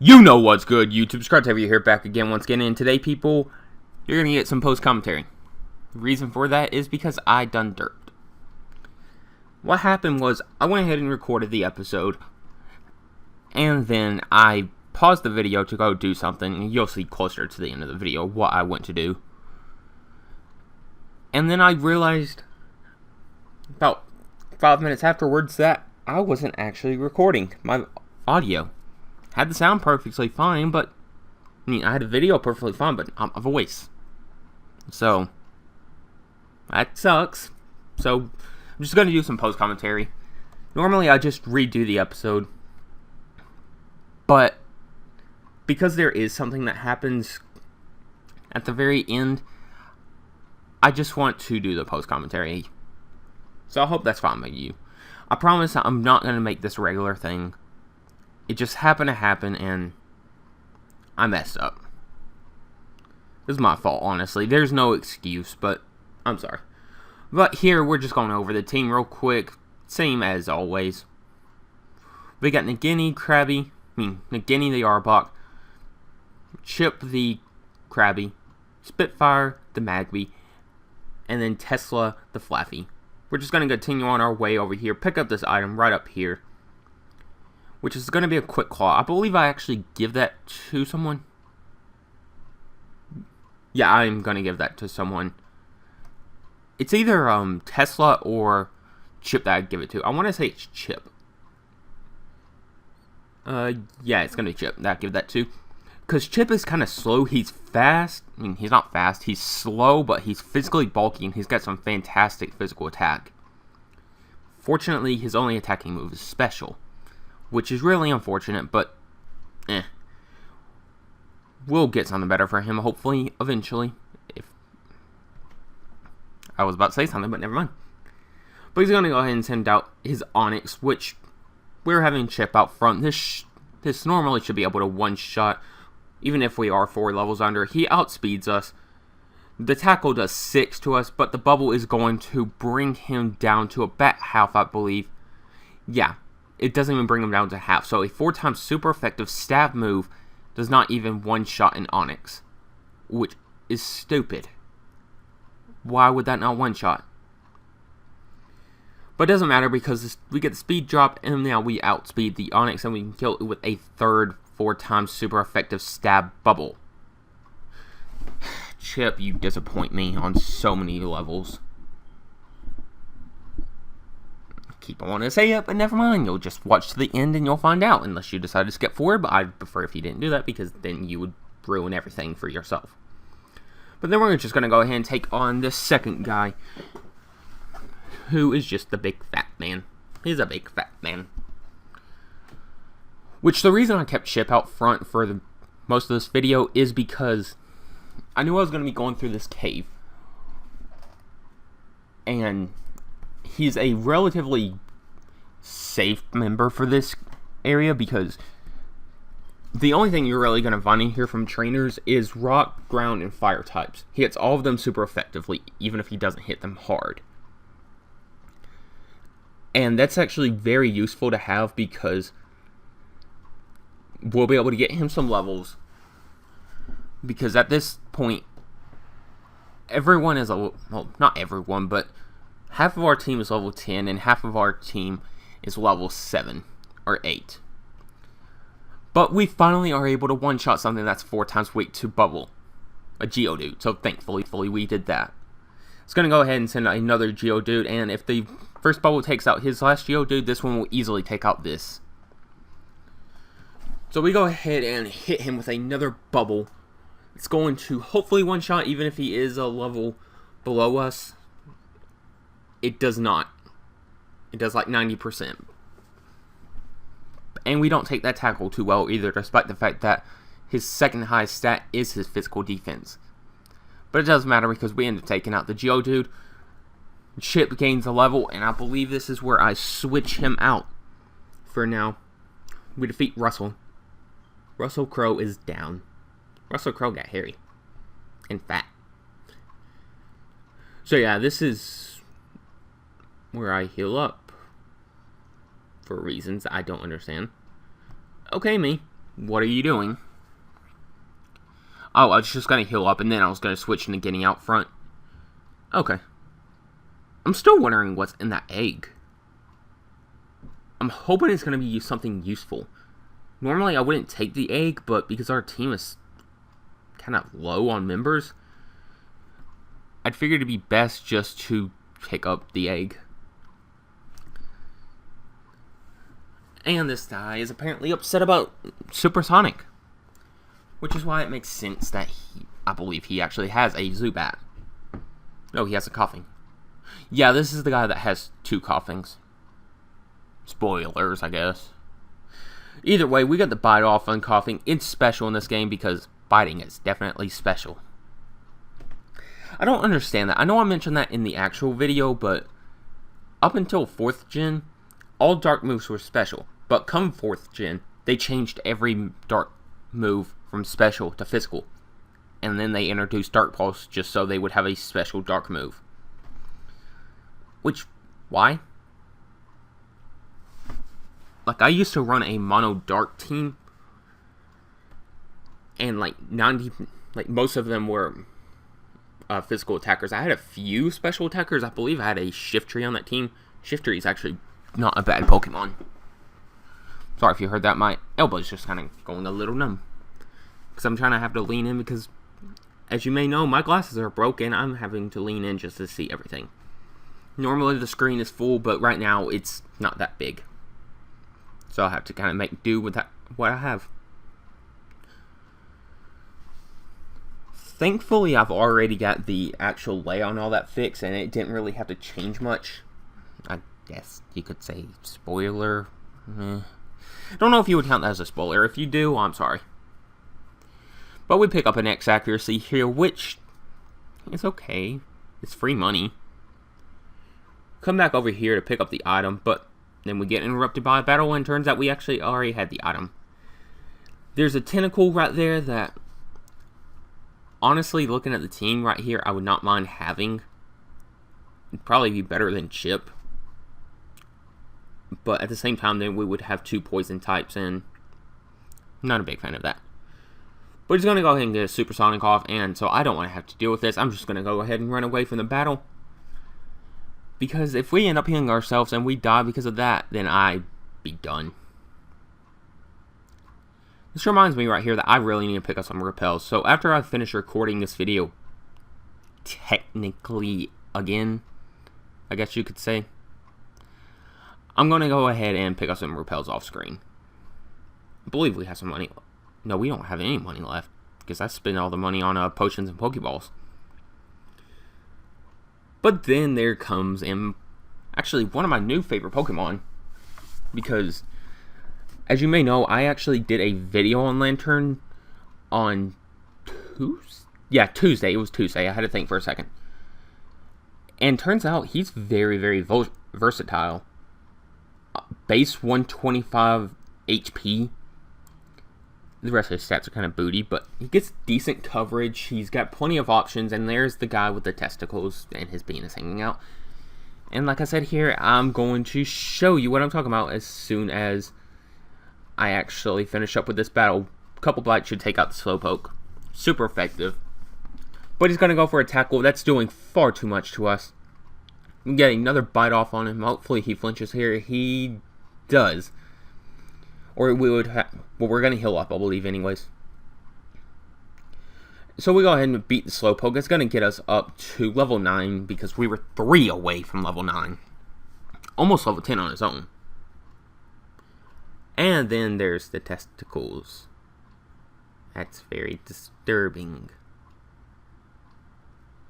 You know what's good, YouTube. Kratoctavio here, back again once again, and today, people, you're going to get some post-commentary. The reason for that is because I done dirt. What happened was, I went ahead and recorded the episode, and then I paused the video to go do something, and you'll see closer to the end of the video what I went to do. And then I realized, about 5 minutes afterwards, that I wasn't actually recording my audio. Had the sound perfectly fine, but I mean, I had the video perfectly fine, but a voice. So that sucks. So I'm just gonna do some post commentary. Normally, I just redo the episode, but because there is something that happens at the very end, I just want to do the post commentary. So I hope that's fine by you. I promise I'm not gonna make this a regular thing. It just happened to happen, and I messed up. This is my fault, honestly. There's no excuse, but I'm sorry. But here, we're just going over the team real quick. Same as always. We got Nagini the Arbok, Chip the Krabby, Spitfire the Magby, and then Tesla the Flaffy. We're just going to continue on our way over here. Pick up this item right up here, which is going to be a quick claw. I believe I actually give that to someone. Yeah, I'm going to give that to someone. It's either Tesla or Chip that I'd give it to. I want to say it's Chip. Yeah, it's going to be Chip that I'd give that to. Because Chip is kind of slow. He's fast. I mean, he's not fast. He's slow, but he's physically bulky, and he's got some fantastic physical attack. Fortunately, his only attacking move is special, which is really unfortunate, but we'll get something better for him, hopefully, eventually. If I was about to say something, but never mind. But he's going to go ahead and send out his Onix, which we're having Chip out front. This normally should be able to one-shot, even if we are 4 levels under. He outspeeds us. The tackle does 6 to us, but the bubble is going to bring him down to about half, I believe. Yeah. It doesn't even bring him down to half. So a 4x super effective stab move does not even one-shot an Onix, which is stupid. Why would that not one-shot? But it doesn't matter because we get the speed drop, and now we outspeed the Onix, and we can kill it with a third 4x super effective stab bubble. Chip, you disappoint me on so many levels. Keep on wanting to say it, but never mind. You'll just watch to the end and you'll find out, unless you decide to skip forward. But I'd prefer if you didn't do that, because then you would ruin everything for yourself. But then we're just going to go ahead and take on the second guy, who is just the big fat man. He's a big fat man. Which, the reason I kept Chip out front for most of this video is because I knew I was going to be going through this cave. And he's a relatively safe member for this area, because the only thing you're really going to find in here from trainers is rock, ground, and fire types. He hits all of them super effectively, even if he doesn't hit them hard. And that's actually very useful to have, because we'll be able to get him some levels. Because at this point, everyone is well, not everyone, but half of our team is level 10, and half of our team is level 7 or 8. But we finally are able to one-shot something that's 4x weight to bubble. A Geodude. So thankfully we did that. It's going to go ahead and send out another Geodude, and if the first bubble takes out his last Geodude, this one will easily take out this. So we go ahead and hit him with another bubble. It's going to hopefully one-shot, even if he is a level below us. It does not. It does like 90%. And we don't take that tackle too well either, despite the fact that his second highest stat is his physical defense. But it doesn't matter, because we end up taking out the Geodude. Chip gains a level, and I believe this is where I switch him out. For now, we defeat Russell. Russell Crowe is down. Russell Crowe got hairy and fat. So yeah, this is where I heal up for reasons I don't understand. Okay, me. What are you doing? Oh, I was just going to heal up, and then I was going to switch into getting out front. Okay. I'm still wondering what's in that egg. I'm hoping it's going to be something useful. Normally, I wouldn't take the egg, but because our team is kind of low on members, I'd figure it'd be best just to pick up the egg. And this guy is apparently upset about Supersonic, which is why it makes sense that I believe he actually has a Zubat. No, he has a coughing. Yeah, this is the guy that has 2 coughings. Spoilers, I guess. Either way, we got the bite off on coughing. It's special in this game because biting is definitely special. I don't understand that. I know I mentioned that in the actual video, but up until 4th gen, all dark moves were special. But come 4th gen, they changed every dark move from special to physical. And then they introduced Dark Pulse just so they would have a special dark move. Which, why? Like, I used to run a mono dark team, and like most of them were physical attackers. I had a few special attackers. I believe I had a Shiftry on that team. Shiftry is actually not a bad Pokemon. Sorry if you heard that. My elbow's just kind of going a little numb, because I'm trying to have to lean in because, as you may know, my glasses are broken. I'm having to lean in just to see everything. Normally the screen is full, but right now it's not that big. So I'll have to kind of make do with what I have. Thankfully, I've already got the actual layout and all that fixed, and it didn't really have to change much. I guess you could say spoiler. I don't know if you would count that as a spoiler. If you do, I'm sorry. But we pick up an X accuracy here, which is okay. It's free money. Come back over here to pick up the item, but then we get interrupted by a battle, and turns out we actually already had the item. There's a tentacle right there that, honestly, looking at the team right here, I would not mind having. It'd probably be better than Chip. But at the same time, then we would have 2 poison types, and I'm not a big fan of that. But he's going to go ahead and get a Supersonic off, and so I don't want to have to deal with this. I'm just going to go ahead and run away from the battle. Because if we end up healing ourselves and we die because of that, then I'd be done. This reminds me right here that I really need to pick up some repels. So after I finish recording this video, technically again, I guess you could say, I'm going to go ahead and pick up some repels off screen. I believe we have some money. No, we don't have any money left, because I spent all the money on potions and Pokeballs. But then there comes actually one of my new favorite Pokemon, because as you may know, I actually did a video on Lantern on Tuesday. Yeah, Tuesday. It was Tuesday. I had to think for a second. And turns out he's very, very versatile. Base 125 HP. The rest of his stats are kind of booty, but he gets decent coverage. He's got plenty of options, and there's the guy with the testicles and his penis hanging out. And like I said here, I'm going to show you what I'm talking about as soon as I actually finish up with this battle. A couple bites should take out the Slowpoke. Super effective. But he's going to go for a tackle. That's doing far too much to us. We get another bite off on him. Hopefully he flinches here. He does. Or we would have... Well, we're going to heal up, I believe, anyways. So we go ahead and beat the Slowpoke. It's going to get us up to level 9, because we were 3 away from level 9. Almost level 10 on his own. And then there's the testicles. That's very disturbing.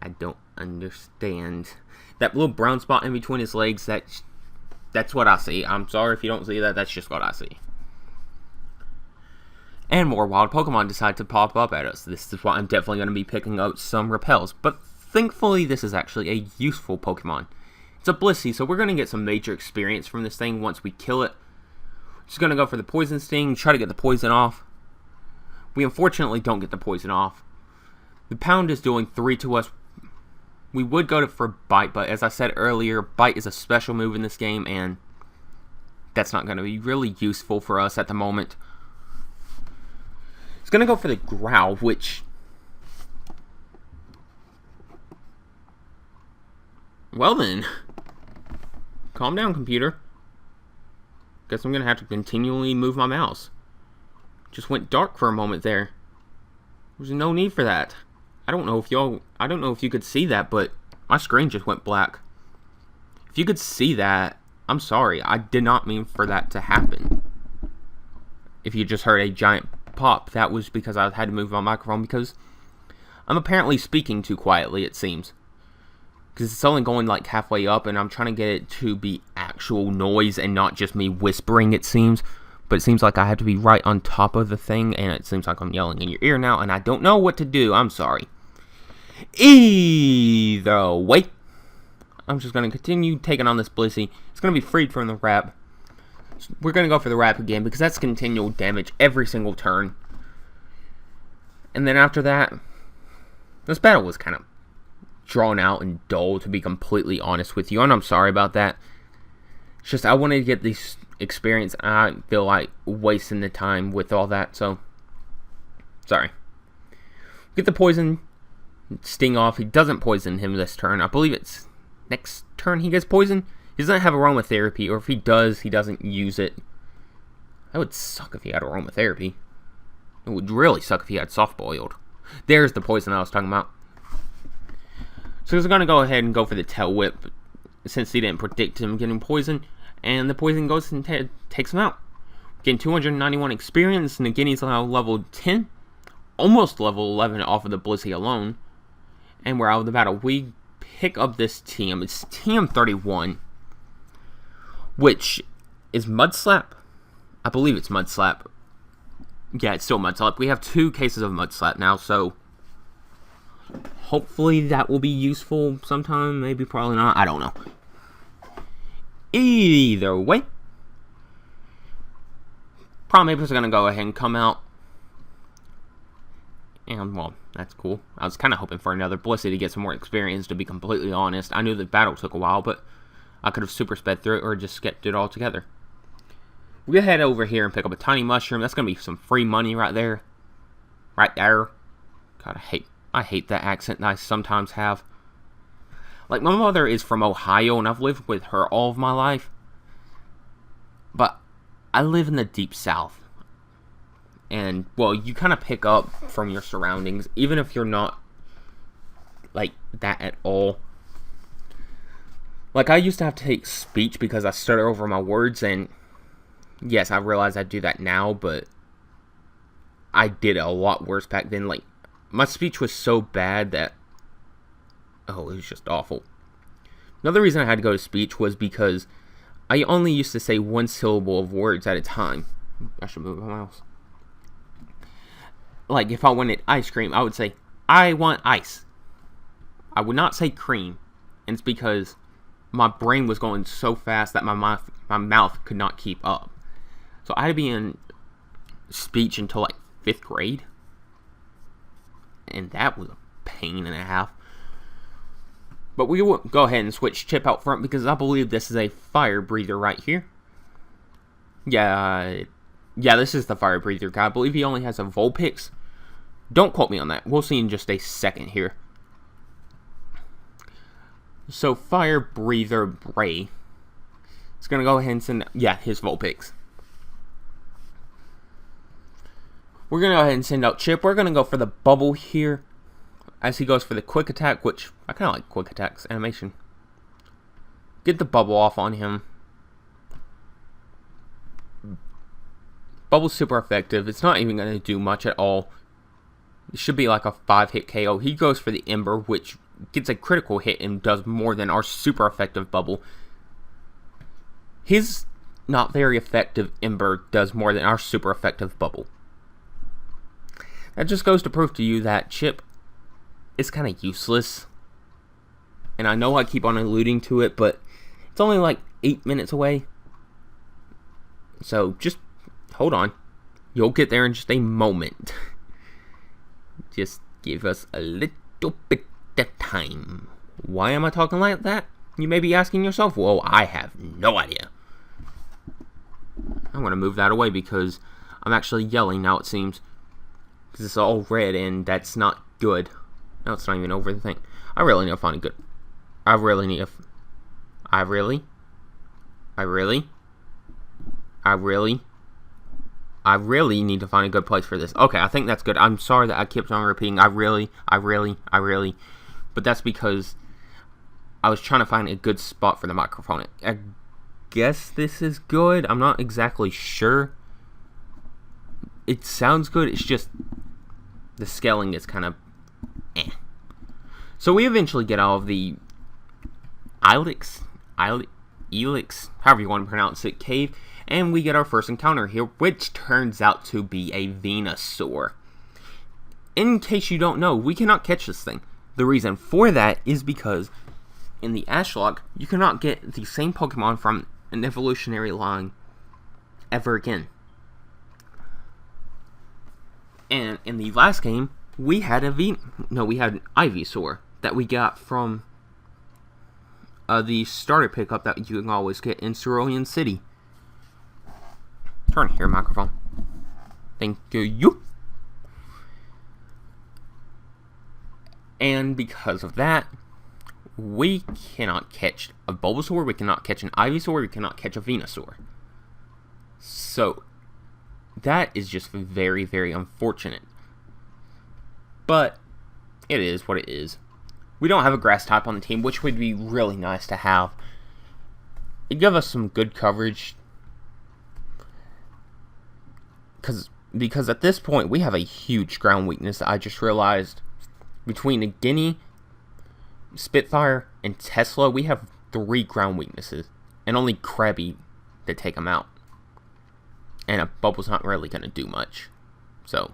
I don't understand. That little brown spot in between his legs, that's what I see. I'm sorry if you don't see that, that's just what I see. And more wild Pokemon decide to pop up at us. This is why I'm definitely going to be picking up some repels. But thankfully, this is actually a useful Pokemon. It's a Blissey, so we're going to get some major experience from this thing once we kill it. Just going to go for the Poison Sting, try to get the poison off. We unfortunately don't get the poison off. The Pound is doing 3 to us. We would go for Bite, but as I said earlier, Bite is a special move in this game, and that's not going to be really useful for us at the moment. going to go for the growl, which... Well then. Calm down, computer. Guess I'm going to have to continually move my mouse. Just went dark for a moment there. There's no need for that. I don't know if you could see that, but my screen just went black. If you could see that, I'm sorry. I did not mean for that to happen. If you just heard a giant pop, that was because I had to move my microphone because I'm apparently speaking too quietly, it seems. Because it's only going like halfway up, and I'm trying to get it to be actual noise and not just me whispering, it seems. But it seems like I have to be right on top of the thing, and it seems like I'm yelling in your ear now, and I don't know what to do. I'm sorry. Either way, I'm just going to continue taking on this Blissey. It's going to be freed from the wrap. We're going to go for the wrap again, because that's continual damage every single turn. And then after that, this battle was kind of drawn out and dull, to be completely honest with you, and I'm sorry about that. It's just I wanted to get this experience, and I feel like wasting the time with all that, so sorry. Get the poison sting off. He doesn't poison him this turn. I believe it's next turn he gets poisoned. He doesn't have aromatherapy, or if he does, he doesn't use it. That would suck if he had aromatherapy. It would really suck if he had soft boiled. There's the poison I was talking about. So he's going to go ahead and go for the tail whip, since he didn't predict him getting poisoned. And the poison goes and takes him out. Getting 291 experience, and again he's now level 10. Almost level 11 off of the Blissey alone. And we're out of the battle. We pick up this TM. It's TM31. Which is Mud Slap. I believe it's Mud Slap. Yeah, it's still Mud Slap. We have 2 cases of Mud Slap now, so hopefully that will be useful sometime. Maybe, probably not. I don't know. Either way, Primeape is going to go ahead and come out. And, well, that's cool. I was kind of hoping for another Blissey to get some more experience, to be completely honest. I knew the battle took a while, but I could have super sped through it or just skipped it all together. We're going to head over here and pick up a tiny mushroom. That's going to be some free money right there. Right there. God, I hate that accent that I sometimes have. Like, my mother is from Ohio, and I've lived with her all of my life. But I live in the deep south. And, well, you kind of pick up from your surroundings, even if you're not like that at all. Like, I used to have to take speech because I stutter over my words, and yes, I realize I do that now, but I did a lot worse back then. Like, my speech was so bad that, oh, it was just awful. Another reason I had to go to speech was because I only used to say 1 syllable of words at a time. I should move my mouse. Like, if I wanted ice cream, I would say, I want ice. I would not say cream. And it's because my brain was going so fast that my mouth could not keep up. So I had to be in speech until like 5th grade. And that was a pain and a half. But we will go ahead and switch Chip out front because I believe this is a fire breather right here. Yeah, this is the fire breather guy. I believe he only has a Vulpix. Don't quote me on that. We'll see in just a second here. So, fire breather Bray. It's going to go ahead and send, his Vulpix. We're going to go ahead and send out Chip. We're going to go for the bubble here, as he goes for the quick attack, which I kind of like quick attacks animation. Get the bubble off on him. Bubble's super effective. It's not even going to do much at all. It should be like a 5-hit KO. He goes for the Ember, which gets a critical hit and does more than our super effective Bubble. His not very effective Ember does more than our super effective Bubble. That just goes to prove to you that Chip is kind of useless. And I know I keep on alluding to it, but it's only like 8 minutes away. So just hold on. You'll get there in just a moment. Just give us a little bit of time. Why am I talking like that? You may be asking yourself. Well, I have no idea. I'm going to move that away because I'm actually yelling now, it seems. Because it's all red, and that's not good. No, it's not even over the thing. I really need to find a good... I really need to find a good place for this. Okay, I think that's good. I'm sorry that I kept on repeating, I really. But that's because I was trying to find a good spot for the microphone. I guess this is good. I'm not exactly sure. It sounds good. It's just the scaling is kind of eh. So we eventually get out of the Elix, however you want to pronounce it, cave, and we get our first encounter here, which turns out to be a Venusaur. In case you don't know, we cannot catch this thing. The reason for that is because in the Ashlocke, you cannot get the same Pokemon from an evolutionary line ever again. And in the last game, we had an Ivysaur that we got from the starter pickup that you can always get in Cerulean City. Turn here, microphone. Thank you. And because of that, we cannot catch a Bulbasaur, we cannot catch an Ivysaur, we cannot catch a Venusaur. So, that is just very, very unfortunate. But, it is what it is. We don't have a grass type on the team, which would be really nice to have. It'd give us some good coverage. Because at this point, we have a huge ground weakness that I just realized. Between a Guinea, Spitfire, and Tesla, we have 3 ground weaknesses. And only Krabby to take them out. And a Bubble's not really going to do much. So,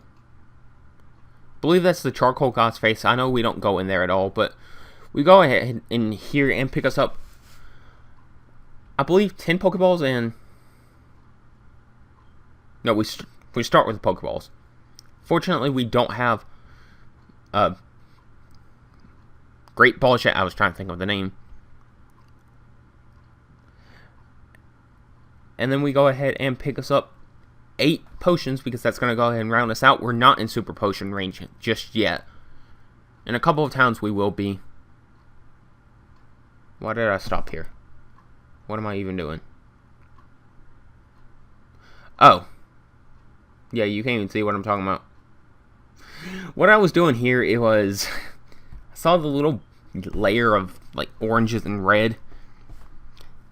I believe that's the Charcoal God's face. I know we don't go in there at all, but we go ahead in here and pick us up, I believe, 10 Pokeballs and... No, we start with the Pokeballs. Fortunately, we don't have Great Ball Chat. I was trying to think of the name. And then we go ahead and pick us up 8 potions, because that's going to go ahead and round us out. We're not in Super Potion range just yet. In a couple of towns we will be. Why did I stop here? What am I even doing? Oh. Yeah, you can't even see what I'm talking about. What I was doing here, it was... I saw the little layer of, like, oranges and red.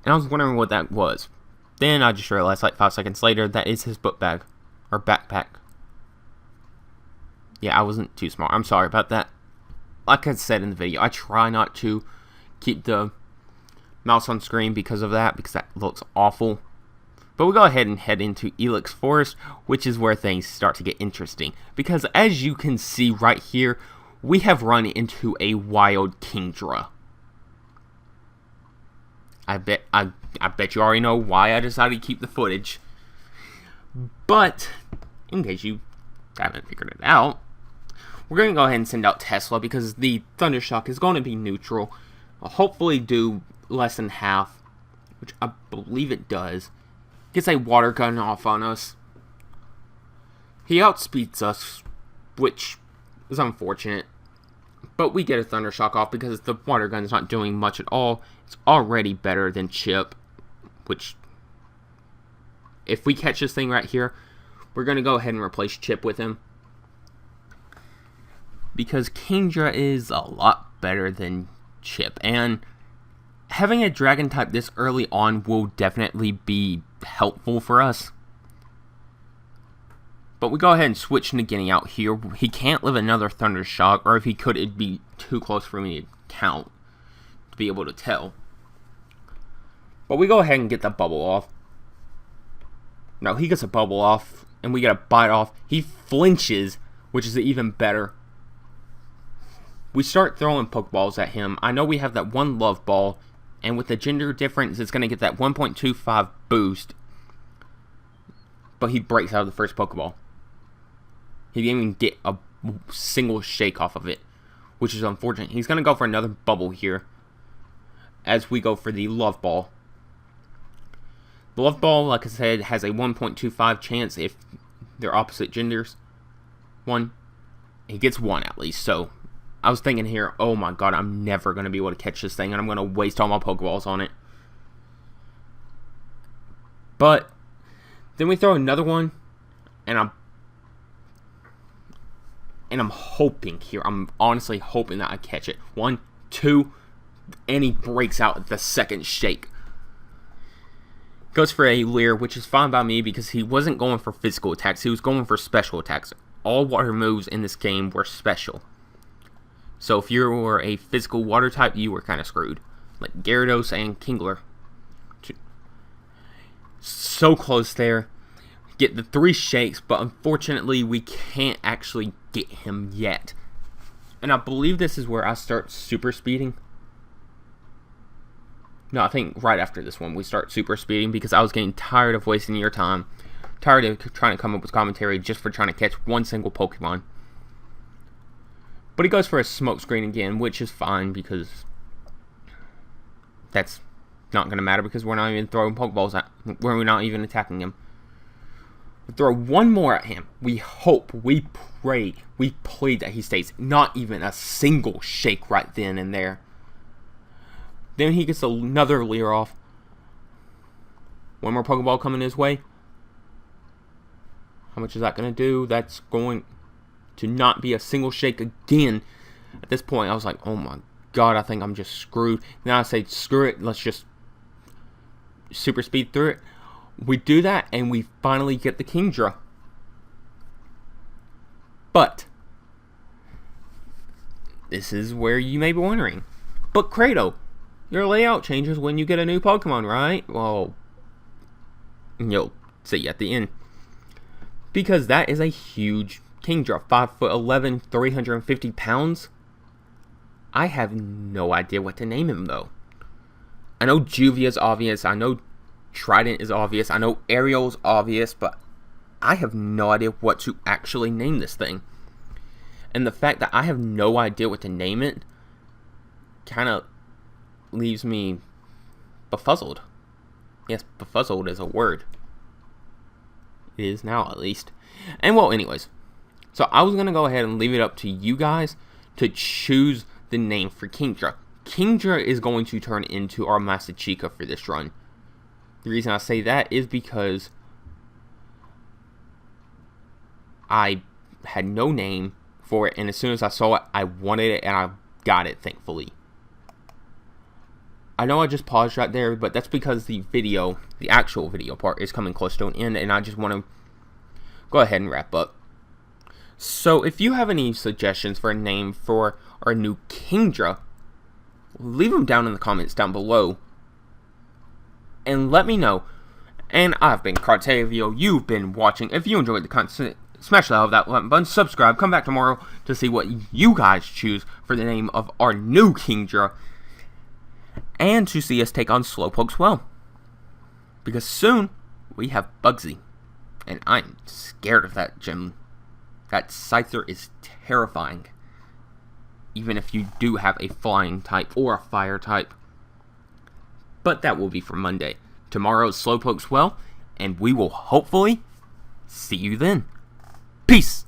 And I was wondering what that was. Then I just realized, like, 5 seconds later, that is his book bag. Or backpack. Yeah, I wasn't too smart. I'm sorry about that. Like I said in the video, I try not to keep the mouse on screen because of that, because that looks awful. But we'll go ahead and head into Elix Forest, which is where things start to get interesting. Because as you can see right here, we have run into a wild Kingdra. I bet you already know why I decided to keep the footage. But, in case you haven't figured it out, we're going to go ahead and send out Tesla, because the Thundershock is going to be neutral. I'll hopefully do less than half, which I believe it does. Gets a water gun off on us. He outspeeds us, which is unfortunate. But we get a Thundershock off because the water gun is not doing much at all. It's already better than Chip, which, if we catch this thing right here, we're going to go ahead and replace Chip with him. Because Kingdra is a lot better than Chip. And having a Dragon type this early on will definitely be helpful for us. But we go ahead and switch Nagini out here. He can't live another Thundershock, or if he could, it'd be too close for me to count, to be able to tell. But we go ahead and get the bubble off. No, he gets a bubble off, and we get a bite off. He flinches, which is even better. We start throwing Pokeballs at him. I know we have that one Love Ball, and with the gender difference, it's going to get that 1.25 boost. But he breaks out of the first Pokeball. He didn't even get a single shake off of it, which is unfortunate. He's going to go for another bubble here as we go for the Love Ball. The Love Ball, like I said, has a 1.25 chance if they're opposite genders. 1. He gets 1 at least, so I was thinking here, oh my god, I'm never going to be able to catch this thing, and I'm going to waste all my Pokeballs on it. But then we throw another one, and I'm hoping here, I'm honestly hoping that I catch it. 1, 2, and he breaks out the second shake. Goes for a Leer, which is fine by me because he wasn't going for physical attacks, he was going for special attacks. All water moves in this game were special. So if you were a physical water type, you were kind of screwed. Like Gyarados and Kingler. So close there. Get the 3 shakes, but unfortunately we can't actually get him yet. And I believe this is where I start super speeding. No, I think right after this one we start super speeding because I was getting tired of wasting your time. Tired of trying to come up with commentary just for trying to catch one single Pokemon. But he goes for a smoke screen again, which is fine because that's not going to matter because we're not even throwing Pokeballs at him. We're not even attacking him. We throw one more at him. We hope, we pray, we plead that he stays. Not even a single shake right then and there. Then he gets another Leer off. One more Pokeball coming his way. How much is that going to do? That's going to not be a single shake again. At this point, I was like, oh my god, I think I'm just screwed. Now I say, screw it, let's just super speed through it. We do that, and we finally get the Kingdra. But this is where you may be wondering, but Kratos, your layout changes when you get a new Pokemon, right? Well, you'll see at the end. Because that is a huge Kingdra, 5'11", 350 pounds. I have no idea what to name him, though. I know Juvia is obvious, I know Trident is obvious, I know Ariel's obvious, but I have no idea what to actually name this thing. And the fact that I have no idea what to name it kind of leaves me befuzzled. Yes, befuzzled is a word. It is now, at least. And well, anyways. So I was going to go ahead and leave it up to you guys to choose the name for Kingdra. Kingdra is going to turn into our Masachika for this run. The reason I say that is because I had no name for it, and as soon as I saw it, I wanted it, and I got it, thankfully. I know I just paused right there, but that's because the video, the actual video part, is coming close to an end, and I just want to go ahead and wrap up. So, if you have any suggestions for a name for our new Kingdra, leave them down in the comments down below, and let me know. And I've been Kratoctavio, you've been watching. If you enjoyed the content, smash that like button, subscribe, come back tomorrow to see what you guys choose for the name of our new Kingdra, and to see us take on Slowpoke's well. Because soon, we have Bugsy, and I'm scared of that gym. That Scyther is terrifying, even if you do have a flying type or a fire type. But that will be for Monday. Tomorrow's Slowpoke's well, and we will hopefully see you then. Peace!